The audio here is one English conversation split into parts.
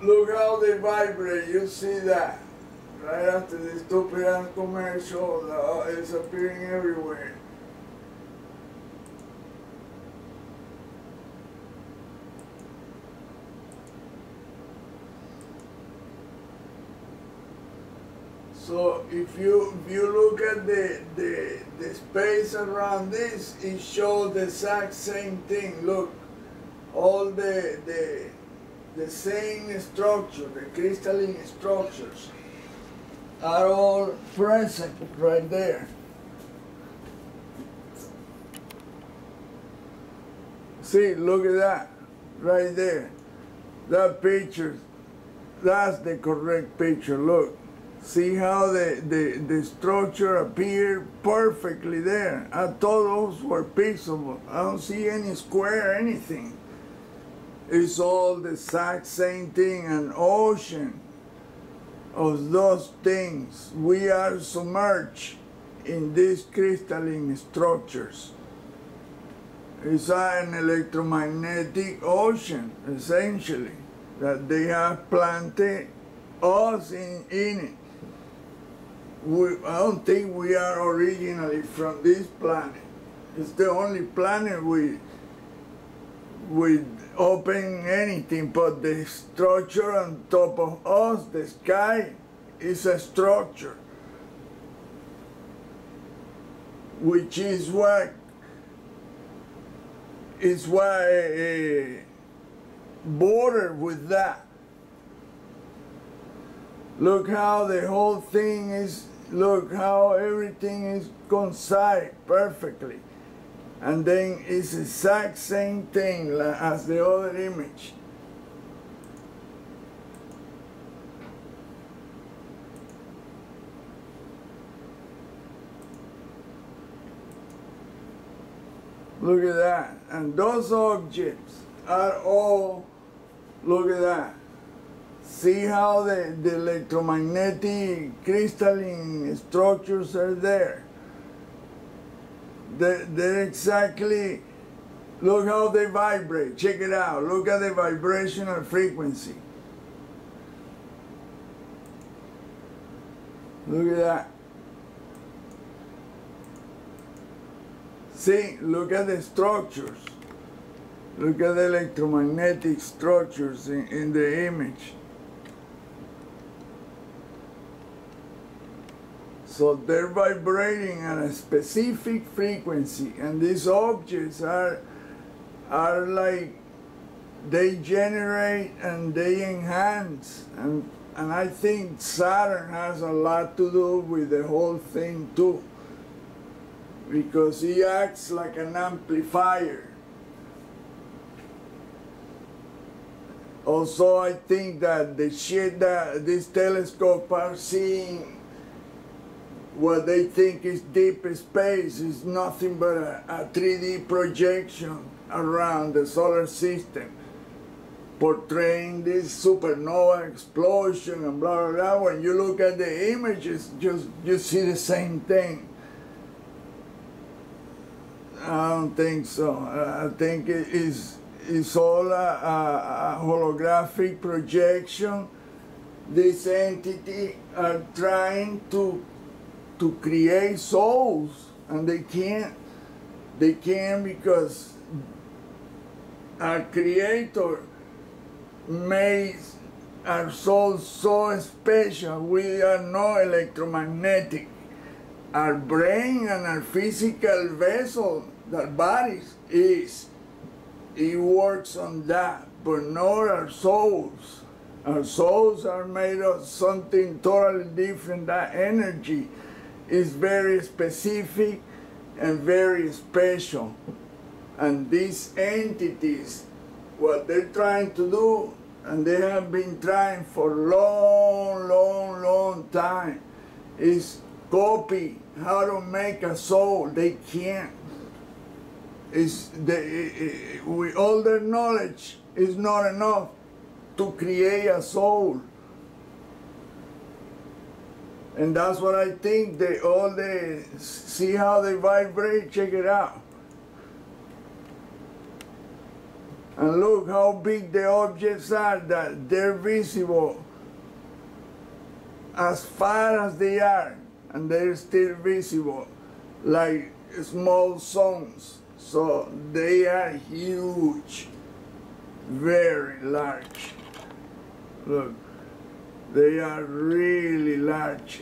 Look how they vibrate, you see that? Right after this stupid ass commercial, it's appearing everywhere. So if you look at the space around this, it shows the exact same thing. Look, all the same structure, the crystalline structures are all present right there. See, look at that, right there. That picture, that's the correct picture, look. See how the structure appeared perfectly there. I thought those were pixels. I don't see any square, anything. It's all the exact same thing, an ocean of those things. We are submerged in these crystalline structures. It's an electromagnetic ocean, essentially, that they have planted us in it. I don't think we are originally from this planet. It's the only planet with open anything, but the structure on top of us, the sky, is a structure, which is what border with that. Look how the whole thing is, look how everything is coincide perfectly. And then it's the exact same thing as the other image. Look at that. And those objects are all, look at that. See how the electromagnetic crystalline structures are there. They're exactly, look how they vibrate. Check it out. Look at the vibrational frequency. Look at that. See, look at the structures. Look at the electromagnetic structures in the image. So they're vibrating at a specific frequency, and these objects are like, they generate and they enhance, and I think Saturn has a lot to do with the whole thing too, because he acts like an amplifier. Also, I think that the shit that this telescope are seeing, what they think is deep space, is nothing but a 3D projection around the solar system, portraying this supernova explosion and blah, blah, blah. When you look at the images, you see the same thing. I don't think so. I think it's all a holographic projection. This entity are trying to create souls, and they can't because our Creator made our souls so special. We are not electromagnetic. Our brain and our physical vessel, our bodies, it works on that, but not our souls. Our souls are made of something totally different. That energy is very specific and very special. And these entities, what they're trying to do, and they have been trying for long time, is copy how to make a soul. They can't. With all their knowledge, is not enough to create a soul. And that's what I think. See how they vibrate? Check it out. And look how big the objects are, that they're visible as far as they are, and they're still visible like small suns. So they are huge, very large. Look, they are really large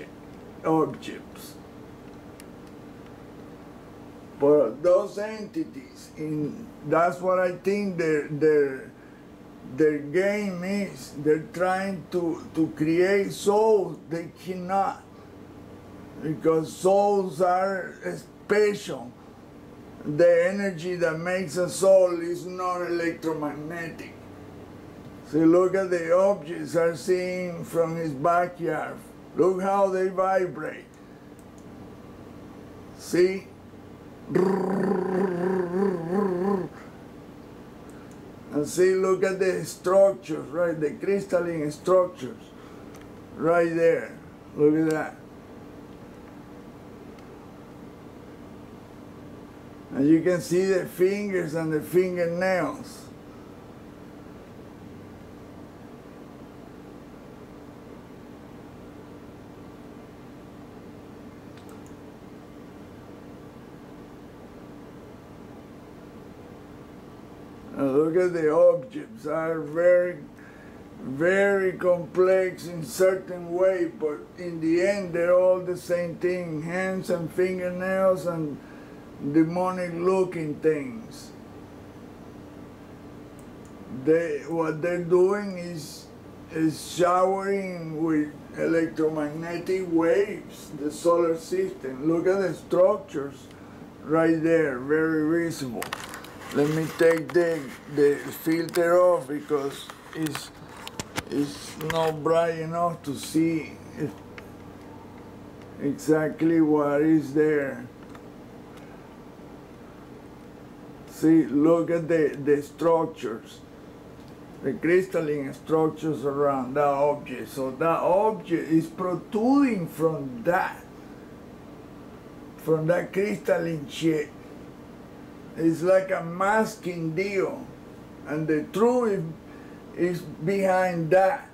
objects. But those entities, that's what I think their game is. They're trying to create souls. They cannot, because souls are special. The energy that makes a soul is not electromagnetic. See, look at the objects are seen from his backyard. Look how they vibrate. See? And see, look at the structures, right? The crystalline structures, right there. Look at that. And you can see the fingers and the fingernails. And look at the objects, are very, very complex in certain way, but in the end they're all the same thing, hands and fingernails and demonic looking things. What they're doing is showering with electromagnetic waves the solar system. Look at the structures right there, very visible. Let me take the filter off because it's not bright enough to see exactly what is there. See, look at the structures, the crystalline structures around that object. So that object is protruding from that crystalline shit. It's like a masking deal, and the truth is behind that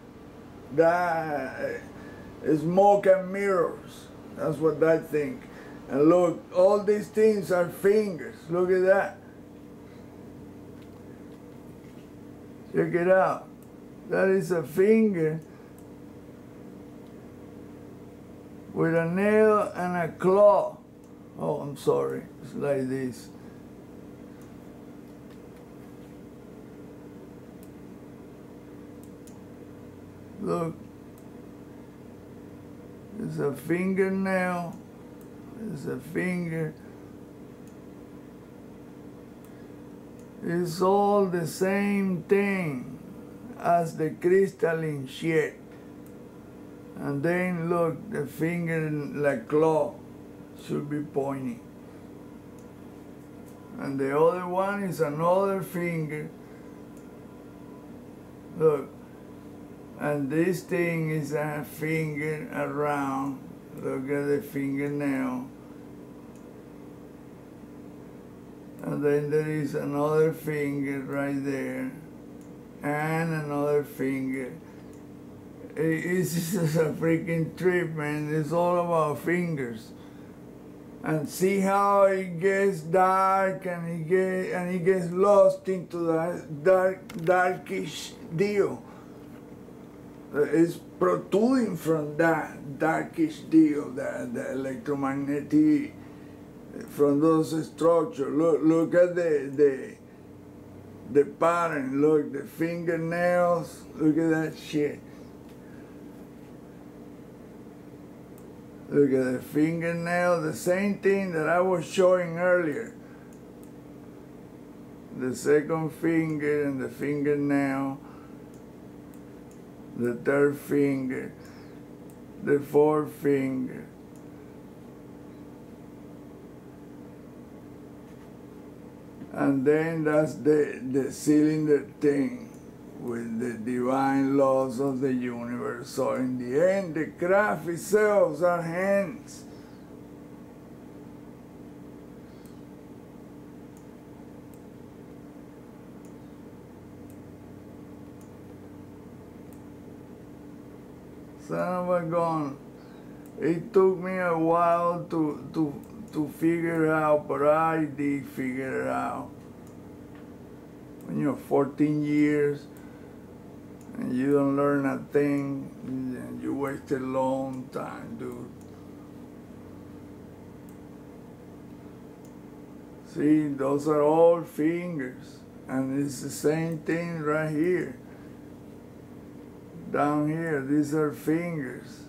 smoke and mirrors. That's what I think. And look, all these things are fingers. Look at that. Check it out. That is a finger with a nail and a claw. Oh, I'm sorry. It's like this. Look. It's a fingernail. It's a finger. It's all the same thing as the crystalline shit. And then look, the finger like claw should be pointing. And the other one is another finger. Look. And this thing is a finger around. Look at the fingernail. And then there is another finger right there. And another finger. It's just a freaking trip, man. It's all about fingers. And see how it gets dark and it gets lost into that darkish deal. It's protruding from that darkish deal, the electromagnetic, from those structures. Look at the pattern. Look, the fingernails. Look at that shit. Look at the fingernail. The same thing that I was showing earlier. The second finger and the fingernail. The third finger, the fourth finger. And then that's the cylinder thing with the divine laws of the universe. So in the end, the craft itself are hands. Son of a gun. It took me a while to figure it out, but I did figure it out. When you're 14 years and you don't learn a thing, you wasted a long time, dude. See, those are all fingers, and it's the same thing right here. Down here, these are fingers.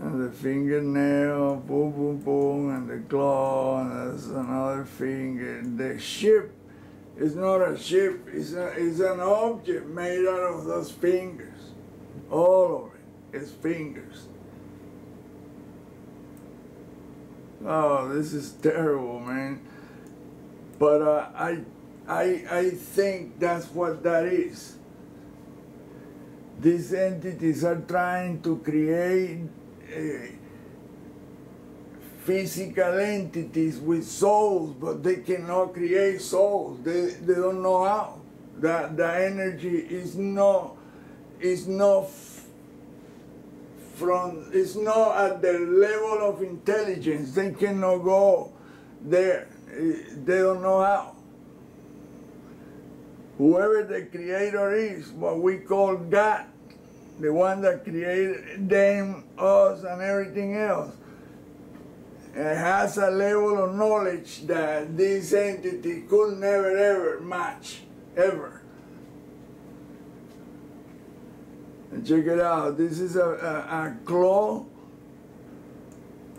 And the fingernail, boom, boom, boom, and the claw, and that's another finger. The ship is not a ship, it's an object made out of those fingers. All of it is fingers. Oh, this is terrible, man. But I think that's what that is. These entities are trying to create physical entities with souls, but they cannot create souls. They don't know how. The energy is not at their level of intelligence. They cannot go there. They don't know how. Whoever the creator is, what we call God, the one that created them, us, and everything else, has a level of knowledge that this entity could never ever match, ever. And check it out, this is a claw,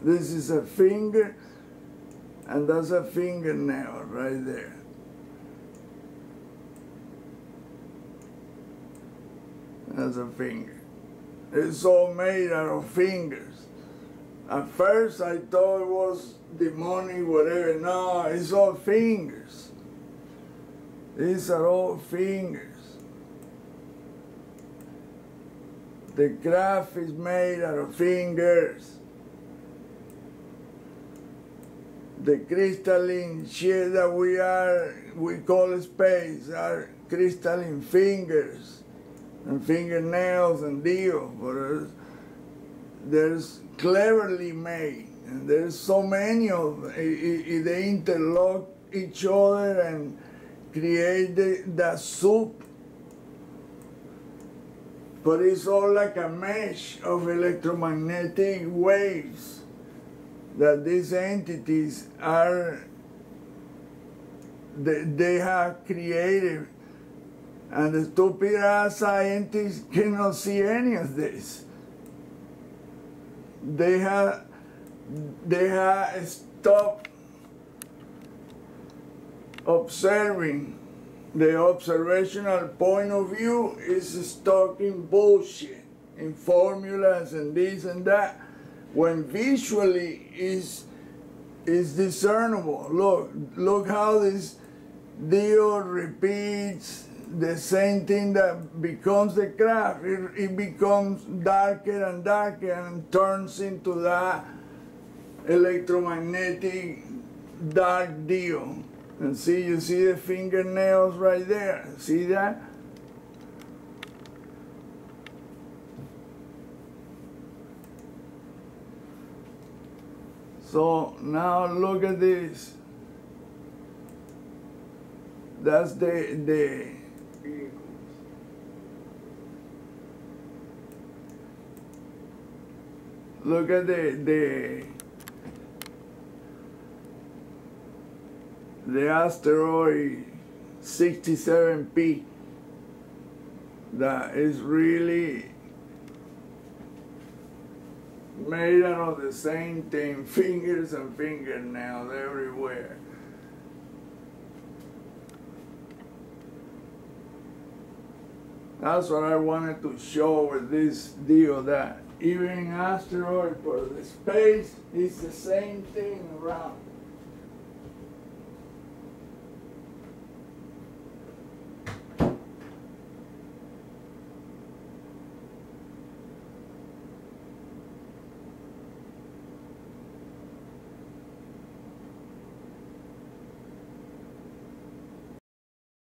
this is a finger, and that's a fingernail right there. That's a finger. It's all made out of fingers. At first I thought it was demonic, whatever. No, it's all fingers. These are all fingers. The craft is made out of fingers. The crystalline shit that we call space, are crystalline fingers and fingernails and deal, but there's cleverly made, and there's so many of them. They interlock each other and create the soup, but it's all like a mesh of electromagnetic waves that these entities they have created. And the stupid ass scientists cannot see any of this. They have stopped observing. The observational point of view is stuck in bullshit, in formulas and this and that, when visually is discernible. Look how this deal repeats the same thing that becomes the craft. It becomes darker and darker and turns into that electromagnetic dark deal. And see, you see the fingernails right there. See that? So now look at this. That's the look at the asteroid 67P that is really made out of the same thing, fingers and fingernails everywhere. That's what I wanted to show with this deal, that even in asteroid, for the space is the same thing around.